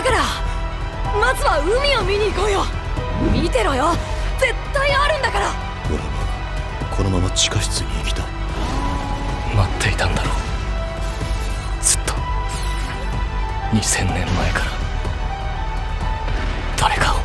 からまずは海を見に行こうよ。見てろよ、絶対あるんだから。俺はこのまま地下室に行きたい。待っていたんだろう、ずっと。2000年前から誰かを。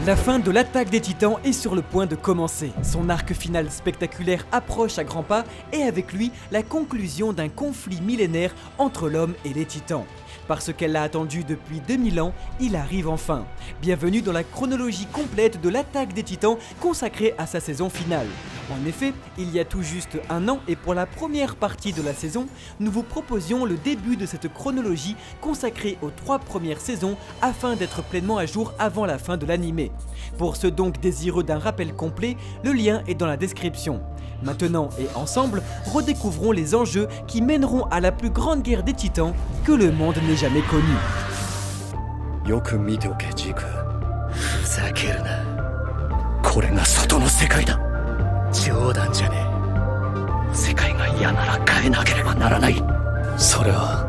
La fin de l'attaque des Titans est sur le point de commencer. Son arc final spectaculaire approche à grands pas et avec lui la conclusion d'un conflit millénaire entre l'homme et les Titans. Parce qu'elle l'a attendu depuis 2000 ans, il arrive enfin. Bienvenue dans la chronologie complète de l'attaque des Titans consacrée à sa saison finale. En effet, il y a tout juste un an et pour la première partie de la saison, nous vous proposions le début de cette chronologie consacrée aux 3 premières saisons afin d'être pleinement à jour avant la fin de l'animé. Pour ceux donc désireux d'un rappel complet, le lien est dans la description. Maintenant et ensemble, redécouvrons les enjeux qui mèneront à la plus grande guerre des Titans que le monde n'ait jamais connue. よく見ておけジーク。ふざけるな。これが外の世界だ。冗談じゃねえ。世界が嫌なら変えなければならない。それは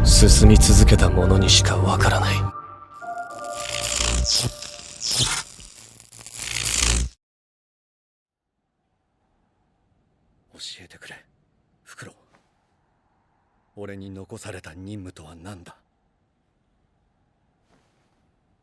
進み続けた者にしかわからない。教えてくれ、フクロウ。俺に残された任務とは何だ。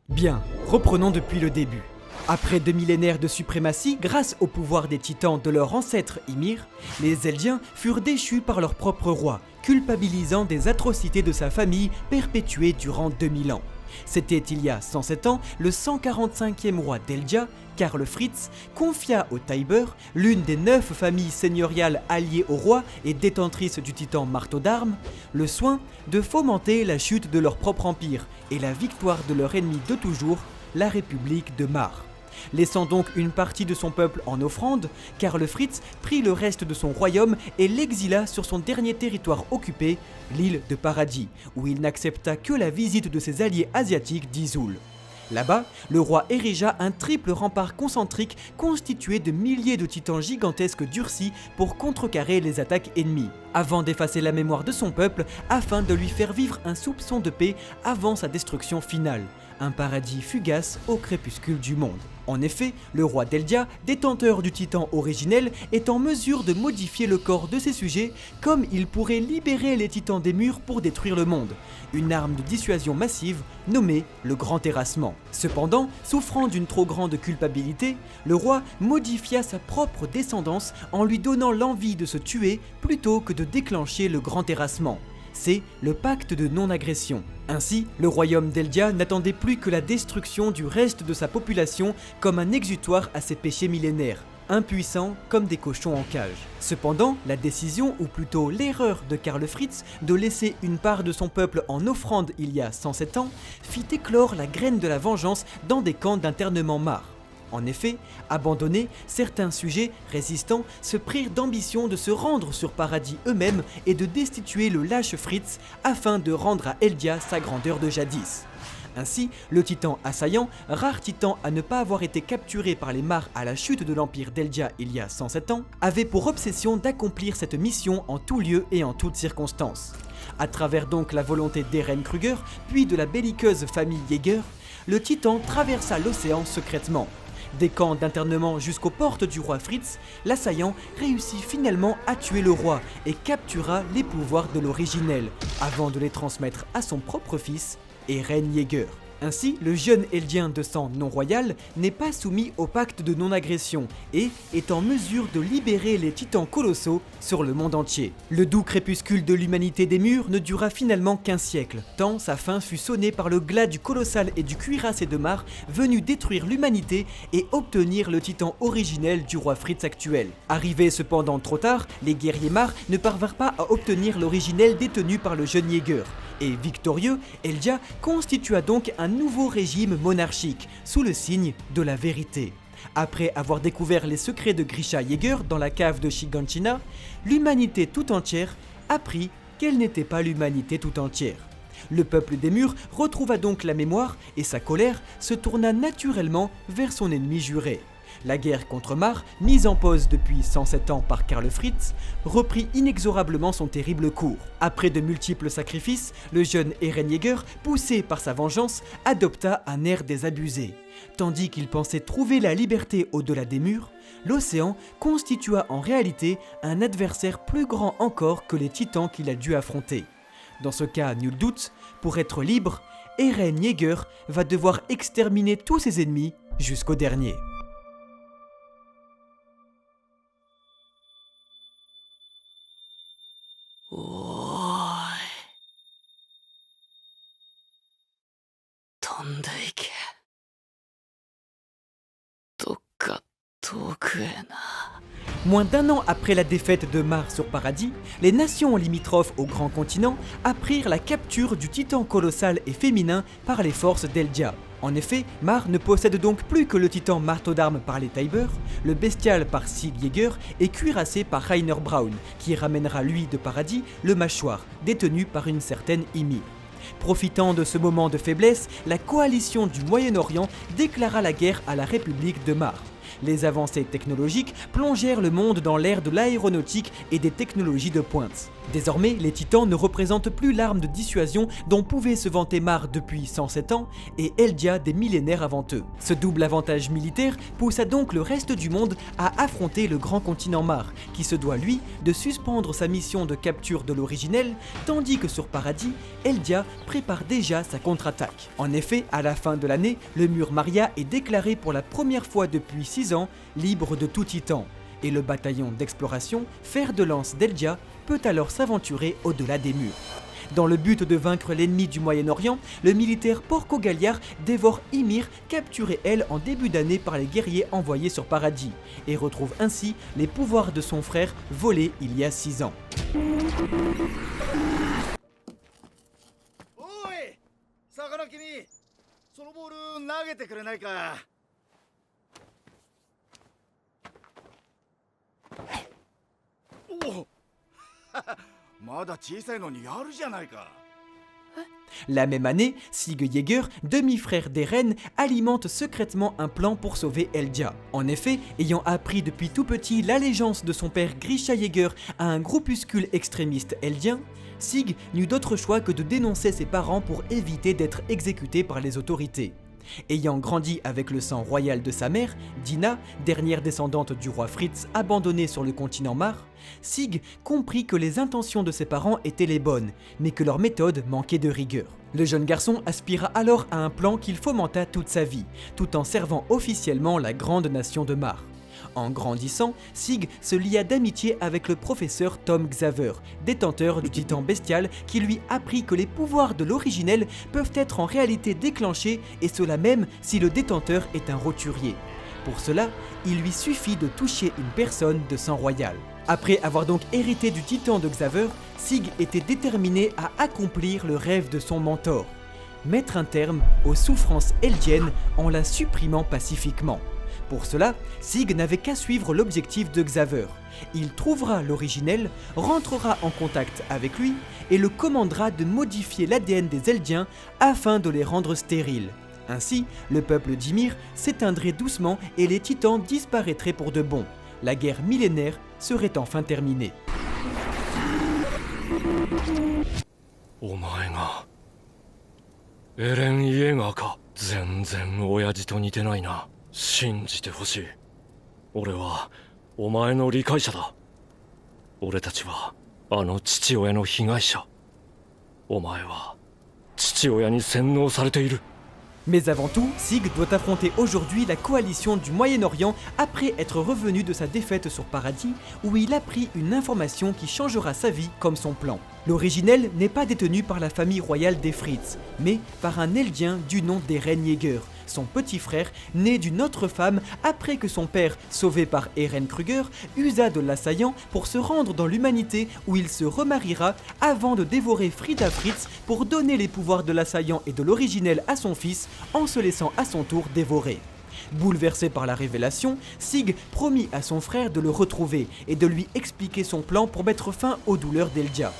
Bien, reprenons depuis le début. Après 2 millénaires de suprématie, grâce au pouvoir des titans de leur ancêtre Ymir, les Eldiens furent déchus par leur propre roi, culpabilisant des atrocités de sa famille perpétuées durant 2000 ans. C'était il y a 107 ans, le 145e roi d'Eldia, Karl Fritz, confia aux Tybur, l'une des 9 familles seigneuriales alliées au roi et détentrices du titan marteau d'armes, le soin de fomenter la chute de leur propre empire et la victoire de leur ennemi de toujours, la République de Mar. Laissant donc une partie de son peuple en offrande, Karl Fritz prit le reste de son royaume et l'exila sur son dernier territoire occupé, l'île de Paradis, où il n'accepta que la visite de ses alliés asiatiques d'Izul. Là-bas, le roi érigea un triple rempart concentrique constitué de milliers de titans gigantesques durcis pour contrecarrer les attaques ennemies, avant d'effacer la mémoire de son peuple afin de lui faire vivre un soupçon de paix avant sa destruction finale, un paradis fugace au crépuscule du monde. En effet, le roi d'Eldia, détenteur du titan originel, est en mesure de modifier le corps de ses sujets comme il pourrait libérer les titans des murs pour détruire le monde, une arme de dissuasion massive nommée le Grand Terrassement. Cependant, souffrant d'une trop grande culpabilité, le roi modifia sa propre descendance en lui donnant l'envie de se tuer plutôt que de déclencher le Grand Terrassement. C'est le pacte de non-agression. Ainsi, le royaume d'Eldia n'attendait plus que la destruction du reste de sa population comme un exutoire à ses péchés millénaires, impuissants comme des cochons en cage. Cependant, la décision, ou plutôt l'erreur de Karl Fritz de laisser une part de son peuple en offrande il y a 107 ans, fit éclore la graine de la vengeance dans des camps d'internement Mar. En effet, abandonnés, certains sujets résistants se prirent d'ambition de se rendre sur Paradis eux-mêmes et de destituer le lâche Fritz afin de rendre à Eldia sa grandeur de jadis. Ainsi, le titan assaillant, rare titan à ne pas avoir été capturé par les Mar à la chute de l'empire d'Eldia il y a 107 ans, avait pour obsession d'accomplir cette mission en tout lieu et en toutes circonstances. À travers donc la volonté d'Eren Kruger, puis de la belliqueuse famille Jaeger, le titan traversa l'océan secrètement. Des camps d'internement jusqu'aux portes du roi Fritz, l'assaillant réussit finalement à tuer le roi et captura les pouvoirs de l'originel, avant de les transmettre à son propre fils, Eren Jaeger. Ainsi, le jeune Eldien de sang non royal n'est pas soumis au pacte de non-agression et est en mesure de libérer les titans colossaux sur le monde entier. Le doux crépuscule de l'humanité des murs ne dura finalement qu'un siècle, tant sa fin fut sonnée par le glas du colossal et du cuirassé de Mar venu détruire l'humanité et obtenir le titan originel du roi Fritz actuel. Arrivés cependant trop tard, les guerriers Mar ne parvinrent pas à obtenir l'originel détenu par le jeune Jaeger. Et victorieux, Eldia constitua donc un nouveau régime monarchique, sous le signe de la vérité. Après avoir découvert les secrets de Grisha Jaeger dans la cave de Shiganshina, l'humanité tout entière apprit qu'elle n'était pas l'humanité tout entière. Le peuple des murs retrouva donc la mémoire et sa colère se tourna naturellement vers son ennemi juré. La guerre contre Mar, mise en pause depuis 107 ans par Karl Fritz, reprit inexorablement son terrible cours. Après de multiples sacrifices, le jeune Eren Yeager, poussé par sa vengeance, adopta un air désabusé. Tandis qu'il pensait trouver la liberté au-delà des murs, l'océan constitua en réalité un adversaire plus grand encore que les titans qu'il a dû affronter. Dans ce cas, nul doute, pour être libre, Eren Yeager va devoir exterminer tous ses ennemis jusqu'au dernier. Moins d'un an après la défaite de Mar sur Paradis, les nations limitrophes au grand continent apprirent la capture du titan colossal et féminin par les forces d'Eldia. En effet, Mar ne possède donc plus que le titan marteau d'armes par les Tybur, le bestial par Sig Yeager et cuirassé par Rainer Braun, qui ramènera lui de Paradis le mâchoire, détenu par une certaine Ymir. Profitant de ce moment de faiblesse, la coalition du Moyen-Orient déclara la guerre à la République de Mar. Les avancées technologiques plongèrent le monde dans l'ère de l'aéronautique et des technologies de pointe. Désormais, les titans ne représentent plus l'arme de dissuasion dont pouvait se vanter Mar depuis 107 ans et Eldia des millénaires avant eux. Ce double avantage militaire poussa donc le reste du monde à affronter le grand continent Mar, qui se doit lui de suspendre sa mission de capture de l'originel, tandis que sur Paradis, Eldia prépare déjà sa contre-attaque. En effet, à la fin de l'année, le mur Maria est déclaré pour la première fois depuis 6 ans libre de tout titan, et le bataillon d'exploration Fer de lance d'Eldia peut alors s'aventurer au-delà des murs. Dans le but de vaincre l'ennemi du Moyen-Orient, le militaire Porco Galliard dévore Ymir, capturée elle en début d'année par les guerriers envoyés sur Paradis, et retrouve ainsi les pouvoirs de son frère volés il y a 6 ans. La même année, Sig Yeager, demi-frère d'Eren, alimente secrètement un plan pour sauver Eldia. En effet, ayant appris depuis tout petit l'allégeance de son père Grisha Yeager à un groupuscule extrémiste eldien, Sig n'eut d'autre choix que de dénoncer ses parents pour éviter d'être exécuté par les autorités. Ayant grandi avec le sang royal de sa mère, Dina, dernière descendante du roi Fritz abandonné sur le continent Mar, Sig comprit que les intentions de ses parents étaient les bonnes, mais que leur méthode manquait de rigueur. Le jeune garçon aspira alors à un plan qu'il fomenta toute sa vie, tout en servant officiellement la grande nation de Mar. En grandissant, Sig se lia d'amitié avec le professeur Tom Xaver, détenteur du titan bestial qui lui apprit que les pouvoirs de l'originel peuvent être en réalité déclenchés et cela même si le détenteur est un roturier. Pour cela, il lui suffit de toucher une personne de sang royal. Après avoir donc hérité du titan de Xaver, Sig était déterminé à accomplir le rêve de son mentor, mettre un terme aux souffrances eldiennes en la supprimant pacifiquement. Pour cela, Sig n'avait qu'à suivre l'objectif de Xaver. Il trouvera l'originel, rentrera en contact avec lui et le commandera de modifier l'ADN des Eldiens afin de les rendre stériles. Ainsi, le peuple d'Ymir s'éteindrait doucement et les titans disparaîtraient pour de bon. La guerre millénaire serait enfin terminée. お前がエレン・イエガーか。全然親父と似てないな。信じてほしい。俺はお前の理解者だ。俺たちはあの父親の被害者。お前は父親に洗脳されている。 Mais avant tout, Sig doit affronter aujourd'hui la coalition du Moyen-Orient après être revenu de sa défaite sur Paradis, où il apprit une information qui changera sa vie comme son plan. L'originel n'est pas détenu par la famille royale des Fritz, mais par un Eldien du nom d'Eren Yeager, son petit frère né d'une autre femme après que son père, sauvé par Eren Kruger, usa de l'assaillant pour se rendre dans l'humanité où il se remariera avant de dévorer Frida Fritz pour donner les pouvoirs de l'assaillant et de l'originel à son fils en se laissant à son tour dévorer. Bouleversé par la révélation, Sig promit à son frère de le retrouver et de lui expliquer son plan pour mettre fin aux douleurs d'Eldia.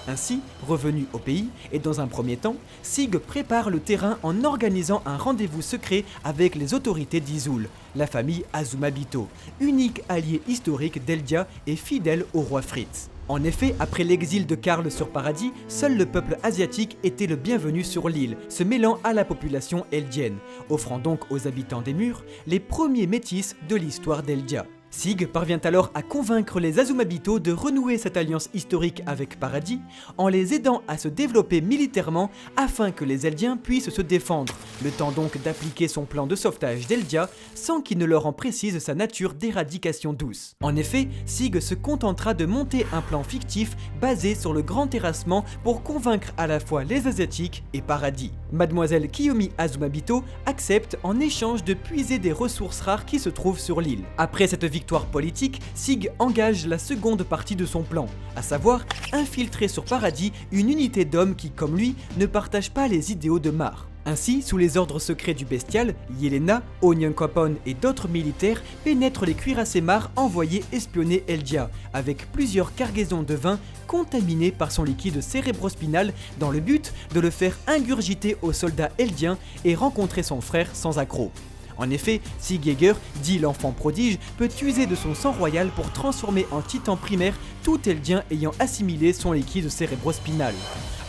Ainsi, revenu au pays, et dans un premier temps, Sig prépare le terrain en organisant un rendez-vous secret avec les autorités d'Izul, la famille Azumabito, unique allié historique d'Eldia et fidèle au roi Fritz. En effet, après l'exil de Karl sur Paradis, seul le peuple asiatique était le bienvenu sur l'île, se mêlant à la population eldienne, offrant donc aux habitants des murs les premiers métis de l'histoire d'Eldia. Sig parvient alors à convaincre les Azumabito de renouer cette alliance historique avec Paradis en les aidant à se développer militairement afin que les Eldiens puissent se défendre, le temps donc d'appliquer son plan de sauvetage d'Eldia sans qu'il ne leur en précise sa nature d'éradication douce. En effet, Sig se contentera de monter un plan fictif basé sur le grand terrassement pour convaincre à la fois les Asiatiques et Paradis. Mademoiselle Kiyomi Azumabito accepte en échange de puiser des ressources rares qui se trouvent sur l'île. Après cette victoire politique, Sig engage la seconde partie de son plan, à savoir infiltrer sur Paradis une unité d'hommes qui, comme lui, ne partagent pas les idéaux de Mar. Ainsi, sous les ordres secrets du bestial, Yelena, Onyankopon et d'autres militaires pénètrent les cuirassés Mar envoyés espionner Eldia, avec plusieurs cargaisons de vin contaminées par son liquide cérébrospinal dans le but de le faire ingurgiter aux soldats eldiens et rencontrer son frère sans accroc. En effet, Sig Yeager, dit l'enfant prodige, peut user de son sang royal pour transformer en titan primaire tout Eldien ayant assimilé son liquide cérébrospinal.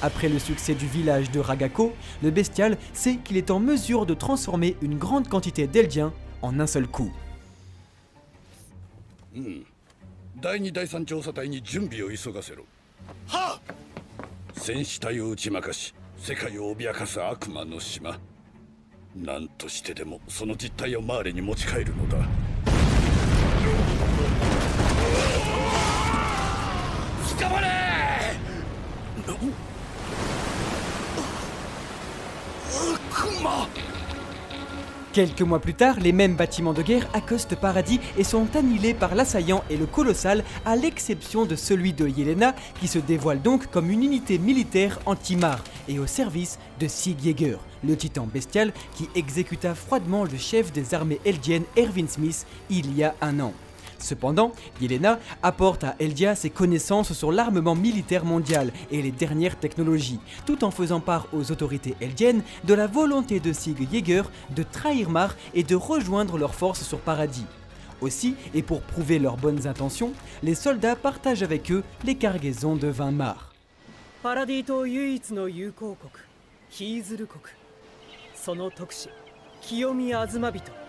Après le succès du village de Ragako, le bestial sait qu'il est en mesure de transformer une grande quantité d'Eldiens en un seul coup. 第二第三調査隊に準備を急がせろ。はっ。戦士隊を打ち負かし、世界を脅かす悪魔の島。何としてでもその実態をマーレに持ち帰るのだ。捕まれ！悪魔！ Quelques mois plus tard, les mêmes bâtiments de guerre accostent Paradis et sont annihilés par l'assaillant et le colossal, à l'exception de celui de Yelena, qui se dévoile donc comme une unité militaire anti-Mar et au service de Sig Yeager, le titan bestial qui exécuta froidement le chef des armées eldiennes Erwin Smith il y a un an. Cependant, Yelena apporte à Eldia ses connaissances sur l'armement militaire mondial et les dernières technologies, tout en faisant part aux autorités eldiennes de la volonté de Sig Yeager de trahir Mar et de rejoindre leurs forces sur Paradis. Aussi, et pour prouver leurs bonnes intentions, les soldats partagent avec eux les cargaisons de vin Mar. パラディ島唯一の友好国ヒーズル国その特使清宮東人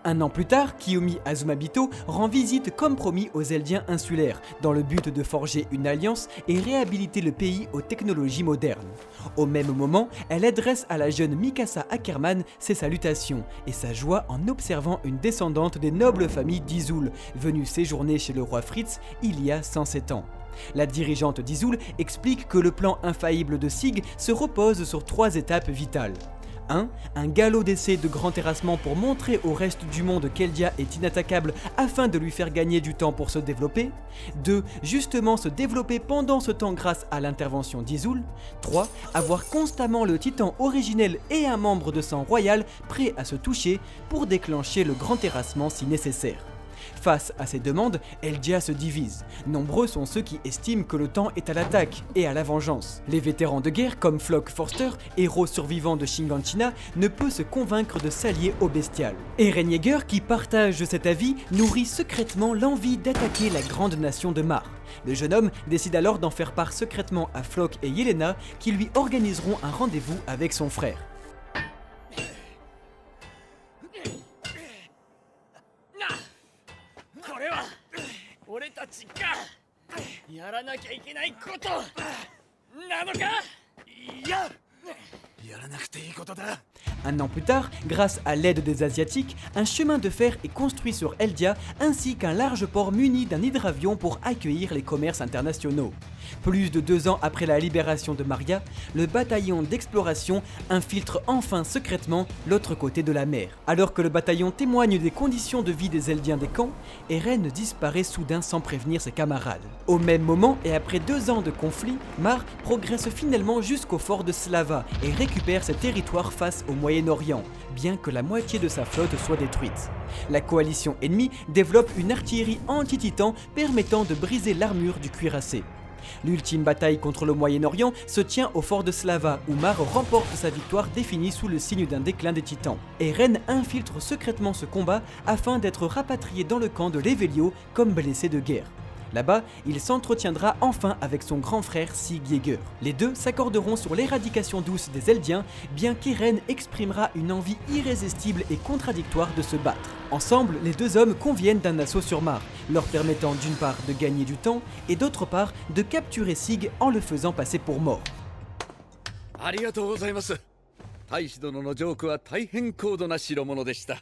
Un an plus tard, Kiyomi Azumabito rend visite comme promis aux Eldiens insulaires, dans le but de forger une alliance et réhabiliter le pays aux technologies modernes. Au même moment, elle adresse à la jeune Mikasa Ackerman ses salutations et sa joie en observant une descendante des nobles familles d'Izul, venue séjourner chez le roi Fritz il y a 107 ans. La dirigeante d'Izul explique que le plan infaillible de Sig se repose sur 3 étapes vitales. 1. Un galop d'essai de grand terrassement pour montrer au reste du monde qu'Eldia est inattaquable afin de lui faire gagner du temps pour se développer. 2. Justement se développer pendant ce temps grâce à l'intervention d'Izul. 3. Avoir constamment le titan originel et un membre de sang royal prêt à se toucher pour déclencher le grand terrassement si nécessaire. Face à ces demandes, Eldia se divise. Nombreux sont ceux qui estiment que le temps est à l'attaque et à la vengeance. Les vétérans de guerre comme Flock Forster, héros survivant de Shinganshina, ne peut se convaincre de s'allier au bestial. Eren Yeager, qui partage cet avis, nourrit secrètement l'envie d'attaquer la grande nation de Mar. Le jeune homme décide alors d'en faire part secrètement à Flock et Yelena, qui lui organiseront un rendez-vous avec son frère. 俺たちがやらなきゃいけないことなのかいややらなくていいことだ Un an plus tard, grâce à l'aide des Asiatiques, un chemin de fer est construit sur Eldia ainsi qu'un large port muni d'un hydravion pour accueillir les commerces internationaux. Plus de 2 ans après la libération de Maria, le bataillon d'exploration infiltre enfin secrètement l'autre côté de la mer. Alors que le bataillon témoigne des conditions de vie des Eldiens des camps, Eren disparaît soudain sans prévenir ses camarades. Au même moment et après 2 ans de conflit, Mar progresse finalement jusqu'au fort de Slava et récupère ses territoires face au Moyen-Orient, bien que la moitié de sa flotte soit détruite. La coalition ennemie développe une artillerie anti-titan permettant de briser l'armure du cuirassé. L'ultime bataille contre le Moyen-Orient se tient au fort de Slava, où Mar remporte sa victoire définie sous le signe d'un déclin des titans. Eren infiltre secrètement ce combat afin d'être rapatrié dans le camp de Levelio comme blessé de guerre. Là-bas, il s'entretiendra enfin avec son grand frère Sig Yeager. Les deux s'accorderont sur l'éradication douce des Eldiens, bien qu'Eren exprimera une envie irrésistible et contradictoire de se battre. Ensemble, les deux hommes conviennent d'un assaut sur Mar, leur permettant d'une part de gagner du temps et d'autre part de capturer Sig en le faisant passer pour mort. ありがとうございます。大使殿のジョークは大変高度な代物でした。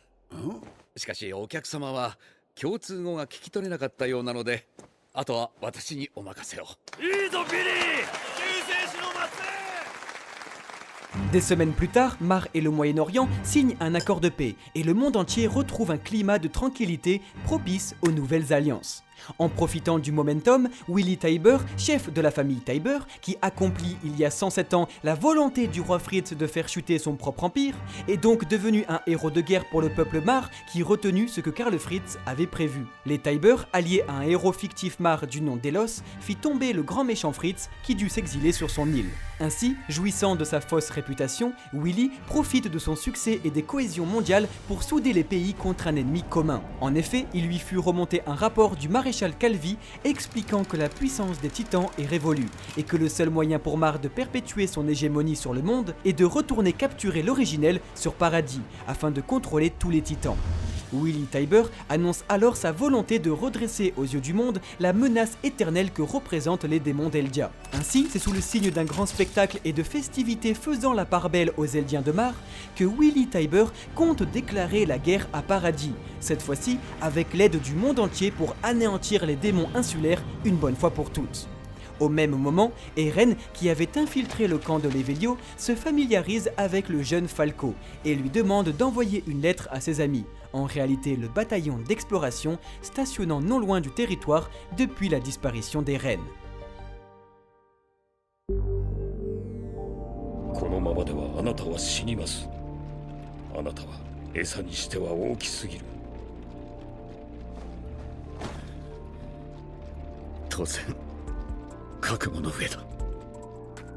しかしお客様は共通語が聞き取れなかったようなので、あとは私にお任せを。いいぞビリー。救世主の末裔。 Des semaines plus tard, Mar et le Moyen-Orient signent un accord de paix et le monde entier retrouve un climat de tranquillité propice aux nouvelles alliances. En profitant du momentum, Willy Tybur, chef de la famille Tybur, qui accomplit il y a 107 ans la volonté du roi Fritz de faire chuter son propre empire, est donc devenu un héros de guerre pour le peuple Mar qui retenu ce que Karl Fritz avait prévu. Les Tybur, alliés à un héros fictif Mar du nom d'Elos, fit tomber le grand méchant Fritz qui dut s'exiler sur son île. Ainsi, jouissant de sa fausse réputation, Willy profite de son succès et des cohésions mondiales pour souder les pays contre un ennemi commun. En effet, il lui fut remonté un rapport du maréchal Calvi expliquant que la puissance des titans est révolue et que le seul moyen pour Mar de perpétuer son hégémonie sur le monde est de retourner capturer l'originel sur Paradis afin de contrôler tous les titans. Willy Tybur annonce alors sa volonté de redresser aux yeux du monde la menace éternelle que représentent les démons d'Eldia. Ainsi, c'est sous le signe d'un grand spectacle et de festivités faisant la part belle aux Eldiens de Mar que Willy Tybur compte déclarer la guerre à Paradis, cette fois-ci avec l'aide du monde entier pour anéantir les démons insulaires une bonne fois pour toutes. Au même moment, Eren, qui avait infiltré le camp de Levelio, se familiarise avec le jeune Falco et lui demande d'envoyer une lettre à ses amis, en réalité le bataillon d'exploration stationnant non loin du territoire depuis la disparition d'Eren. このままではあなたは死にます。あなたは餌にしては大きすぎる。当然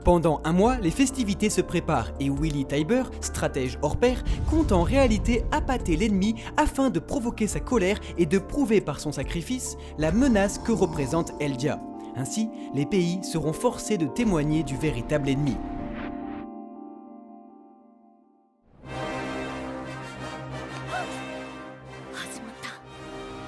Pendant un mois, les festivités se préparent et Willy Tybur, stratège hors pair, compte en réalité appâter l'ennemi afin de provoquer sa colère et de prouver par son sacrifice la menace que représente Eldia. Ainsi, les pays seront forcés de témoigner du véritable ennemi.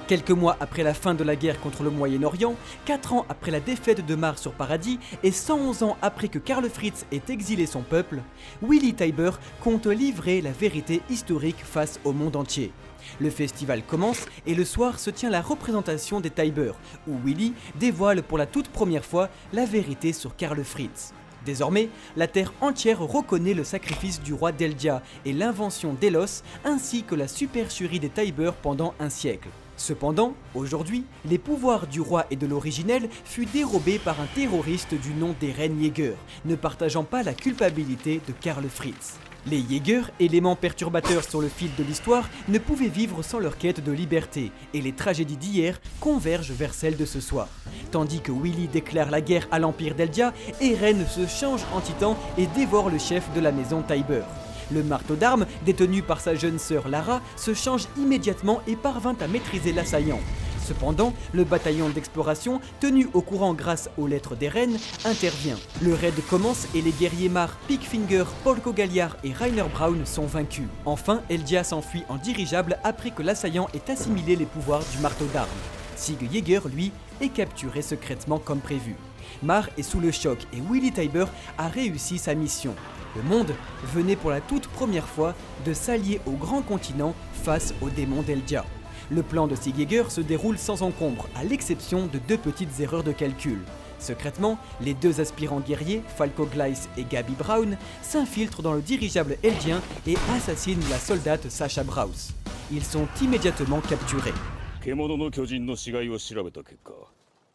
Quelques mois après la fin de la guerre contre le Moyen-Orient, 4 ans après la défaite de Mar sur Paradis et 111 ans après que Karl Fritz ait exilé son peuple, Willy Tybur compte livrer la vérité historique face au monde entier. Le festival commence et le soir se tient la représentation des Tybur, où Willy dévoile pour la toute première fois la vérité sur Karl Fritz. Désormais, la terre entière reconnaît le sacrifice du roi d'Eldia et l'invention d'Elos ainsi que la supercherie des Tybur pendant un siècle. Cependant, aujourd'hui, les pouvoirs du roi et de l'originel furent dérobés par un terroriste du nom d'Eren Yeager, ne partageant pas la culpabilité de Karl Fritz. Les Yeager, éléments perturbateurs sur le fil de l'histoire, ne pouvaient vivre sans leur quête de liberté, et les tragédies d'hier convergent vers celles de ce soir. Tandis que Willy déclare la guerre à l'empire d'Eldia, Eren se change en titan et dévore le chef de la maison Tybur. Le marteau d'armes, détenu par sa jeune sœur Lara, se change immédiatement et parvint à maîtriser l'assaillant. Cependant, le bataillon d'exploration, tenu au courant grâce aux lettres d'Eren, intervient. Le raid commence et les guerriers Mar, Pickfinger, Polko Galliard et Rainer Braun sont vaincus. Enfin, Eldia s'enfuit en dirigeable après que l'assaillant ait assimilé les pouvoirs du marteau d'armes. Sig Yeager, lui, est capturé secrètement comme prévu. Mar est sous le choc et Willy Tybur a réussi sa mission. Le monde venait pour la toute première fois de s'allier au grand continent face aux démons d'Eldia. Le plan de Sig Yeager se déroule sans encombre, à l'exception de 2 petites erreurs de calcul. Secrètement, les deux aspirants guerriers, Falco Gleiss et Gabi Brown, s'infiltrent dans le dirigeable eldien et assassinent la soldate Sasha Braus. Ils sont immédiatement capturés. 獣の巨人の死骸を調べた結果、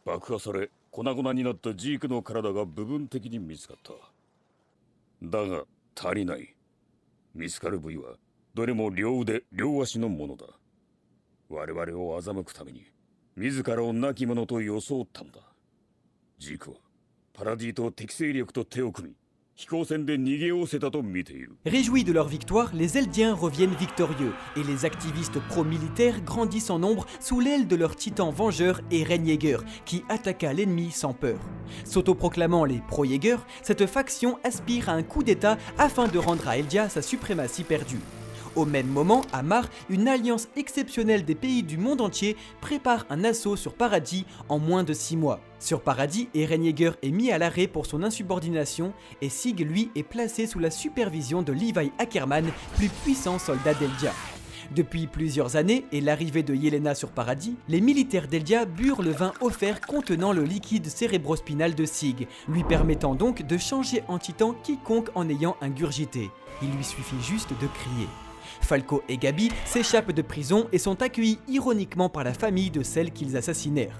爆破され粉々になったジークの体が部分的に見つかった。だが足りない。見つかる部位はどれも両腕両足のものだ。我々を欺くために自らを亡き者と装ったのだ。ジークはパラディと敵勢力と手を組み、飛行船で逃げ寄せたと見ている。 Réjouis de leur victoire, les Eldiens reviennent victorieux et les activistes pro-militaires grandissent en nombre sous l'aile de leur titan vengeur Eren Yeager qui attaqua l'ennemi sans peur. S'autoproclamant les pro-Yeager, cette faction aspire à un coup d'état afin de rendre à Eldia sa suprématie perdue. Au même moment, à Mar, une alliance exceptionnelle des pays du monde entier prépare un assaut sur Paradis en moins de 6 mois. Sur Paradis, Eren Yeager est mis à l'arrêt pour son insubordination et Sig, lui, est placé sous la supervision de Levi Ackerman, plus puissant soldat d'Eldia. Depuis plusieurs années et l'arrivée de Yelena sur Paradis, les militaires d'Eldia burent le vin offert contenant le liquide cérébrospinal de Sig, lui permettant donc de changer en titan quiconque en ayant ingurgité. Il lui suffit juste de crier. Falco et Gabi s'échappent de prison et sont accueillis ironiquement par la famille de celle qu'ils assassinèrent.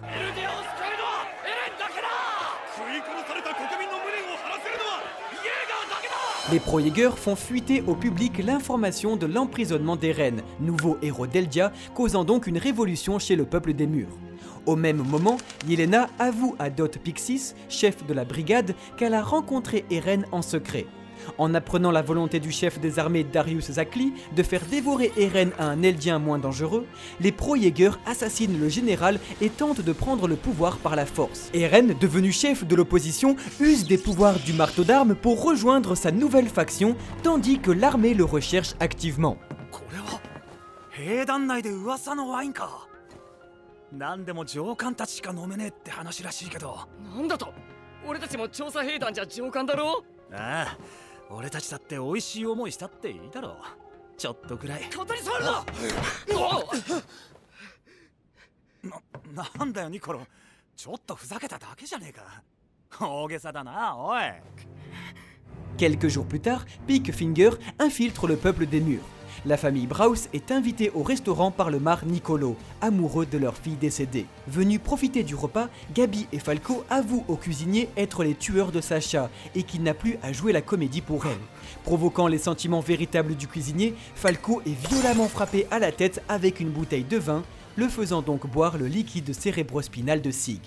Les pro-Yeager font fuiter au public l'information de l'emprisonnement d'Eren, nouveau héros d'Eldia, causant donc une révolution chez le peuple des murs. Au même moment, Yelena avoue à Dot Pixis, chef de la brigade, qu'elle a rencontré Eren en secret. En apprenant la volonté du chef des armées Darius Zakli de faire dévorer Eren à un Eldien moins dangereux, les pro-Yeager assassinent le général et tentent de prendre le pouvoir par la force. Eren, devenu chef de l'opposition, use des pouvoirs du marteau d'armes pour rejoindre sa nouvelle faction, tandis que l'armée le recherche activement. 兵団内で噂のワインか。何でも上官たちしか飲めねえって話らしいけど。なんだと？俺たちも調査兵団じゃ上官だろ？ああ、俺たちだって美味しい思いしたっていいだろう。ちょっとぐらい。語り触るな！なんだよニコロ。ちょっとふざけただけじゃねえか。大げさだな、おい。Quelques jours plus tard, Pickfinger infiltre le peuple des murs. La famille Braus est invitée au restaurant par le mar Nicolo, amoureux de leur fille décédée. Venus profiter du repas, Gabi et Falco avouent au cuisinier être les tueurs de Sasha et qu'il n'a plus à jouer la comédie pour elle. Provoquant les sentiments véritables du cuisinier, Falco est violemment frappé à la tête avec une bouteille de vin, le faisant donc boire le liquide cérébrospinal de Sig.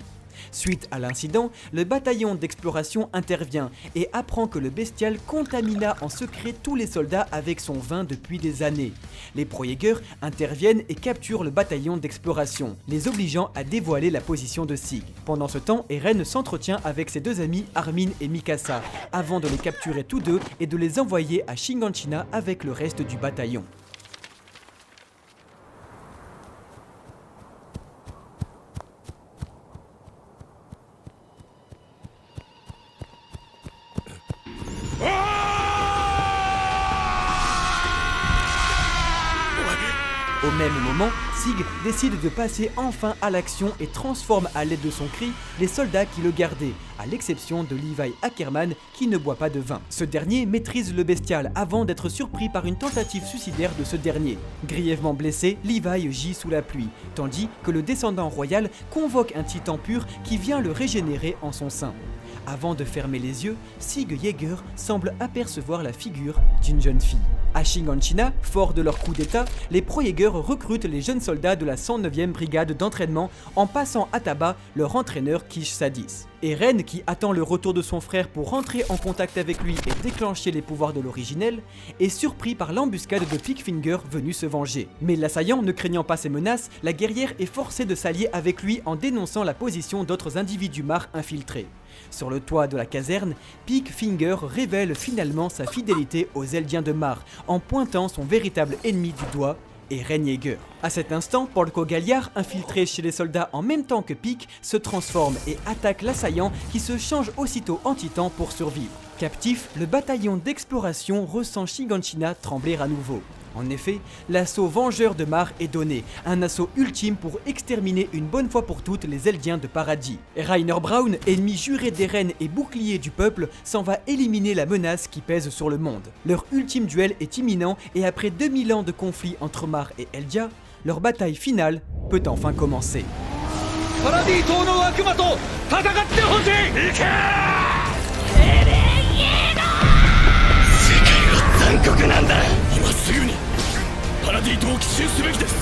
Suite à l'incident, le bataillon d'exploration intervient et apprend que le bestial contamina en secret tous les soldats avec son vin depuis des années. Les pro-Yeager interviennent et capturent le bataillon d'exploration, les obligeant à dévoiler la position de Sig. Pendant ce temps, Eren s'entretient avec ses deux amis Armin et Mikasa, avant de les capturer tous deux et de les envoyer à Shiganshina avec le reste du bataillon. Au même moment, Sig décide de passer enfin à l'action et transforme à l'aide de son cri les soldats qui le gardaient, à l'exception de Levi Ackerman qui ne boit pas de vin. Ce dernier maîtrise le bestial avant d'être surpris par une tentative suicidaire de ce dernier. Grièvement blessé, Levi gît sous la pluie, tandis que le descendant royal convoque un titan pur qui vient le régénérer en son sein. Avant de fermer les yeux, Sig Yeager semble apercevoir la figure d'une jeune fille. À Shiganshina, fort de leur coup d'état, les pro-Yeager recrutent les jeunes soldats de la 109e brigade d'entraînement en passant à tabac leur entraîneur Kish Sadis. Eren, qui attend le retour de son frère pour rentrer en contact avec lui et déclencher les pouvoirs de l'originel, est surpris par l'embuscade de Pickfinger venu se venger. Mais l'assaillant ne craignant pas ces menaces, la guerrière est forcée de s'allier avec lui en dénonçant la position d'autres individus Mar infiltrés. Sur le toit de la caserne, Pickfinger révèle finalement sa fidélité aux Eldiens de Mar en pointant son véritable ennemi du doigt, Eren Yeager. À cet instant, Falco Galliard, infiltré chez les soldats en même temps que Pick, se transforme et attaque l'assaillant qui se change aussitôt en titan pour survivre. Captif, le bataillon d'exploration ressent Shiganshina trembler à nouveau. En effet, l'assaut vengeur de Mar est donné, un assaut ultime pour exterminer une bonne fois pour toutes les Eldiens de paradis. Et Rainer Braun, ennemi juré des reines et bouclier du peuple, s'en va éliminer la menace qui pèse sur le monde. Leur ultime duel est imminent et après 2000 ans de conflit entre Mar et Eldia, leur bataille finale peut enfin commencer. パラディ島の悪魔と戦ってほしい。世界は残酷なんだ。今すぐにパラディ島を奇襲すべきです。